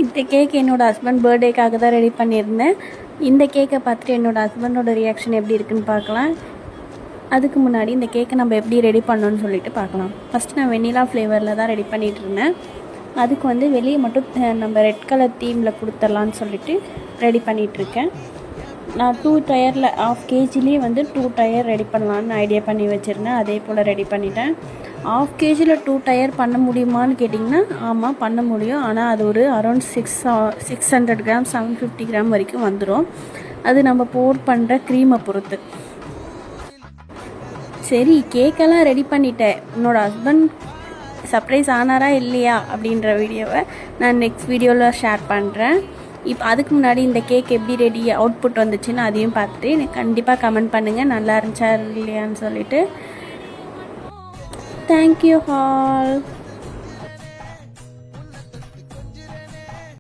இந்த கேக் என்னோடய ஹஸ்பண்ட் பர்த்டேக்காக தான் ரெடி பண்ணியிருந்தேன். இந்த கேக்கை பார்த்துட்டு என்னோடய ஹஸ்பண்டோட ரியாக்ஷன் எப்படி இருக்குன்னு பார்க்கலாம். அதுக்கு முன்னாடி இந்த கேக்கை நம்ம எப்படி ரெடி பண்ணணும்னு சொல்லிட்டு பார்க்கலாம். ஃபஸ்ட்டு நான் வெண்ணிலா ஃப்ளேவரில் தான் ரெடி பண்ணிகிட்டு இருந்தேன். அதுக்கு வந்து வெளியே மட்டும் நம்ம ரெட் கலர் தீமில் கொடுத்துடலான்னு சொல்லிட்டு ரெடி பண்ணிகிட்ருக்கேன். நான் 2 டயரில் 1/2 kgலேயே வந்து 2 டயர் ரெடி பண்ணலான்னு ஐடியா பண்ணி வச்சுருந்தேன். அதே போல் ரெடி பண்ணிட்டேன். 1/2 kgயில் 2 டயர் பண்ண முடியுமான்னு கேட்டிங்கன்னா ஆமாம் பண்ண முடியும். ஆனால் அது ஒரு அரௌண்ட் 600 கிராம் 750 கிராம் வரைக்கும் வந்துடும். அது நம்ம போர் பண்ணுற க்ரீமை பொறுத்து. சரி, கேக்கெல்லாம் ரெடி பண்ணிட்டேன். என்னோடய ஹஸ்பண்ட் சர்ப்ரைஸ் ஆனாரா இல்லையா அப்படின்ற வீடியோவை நான் நெக்ஸ்ட் வீடியோவில் ஷேர் பண்ணுறேன். இப்போ அதுக்கு முன்னாடி இந்த கேக் எப்படி ரெடி அவுட்புட் வந்துச்சுன்னு அதையும் பார்த்துட்டு எனக்கு கண்டிப்பாக கமெண்ட் பண்ணுங்கள், நல்லா இருந்துச்சா இல்லையான்னு சொல்லிட்டு. Thank you all.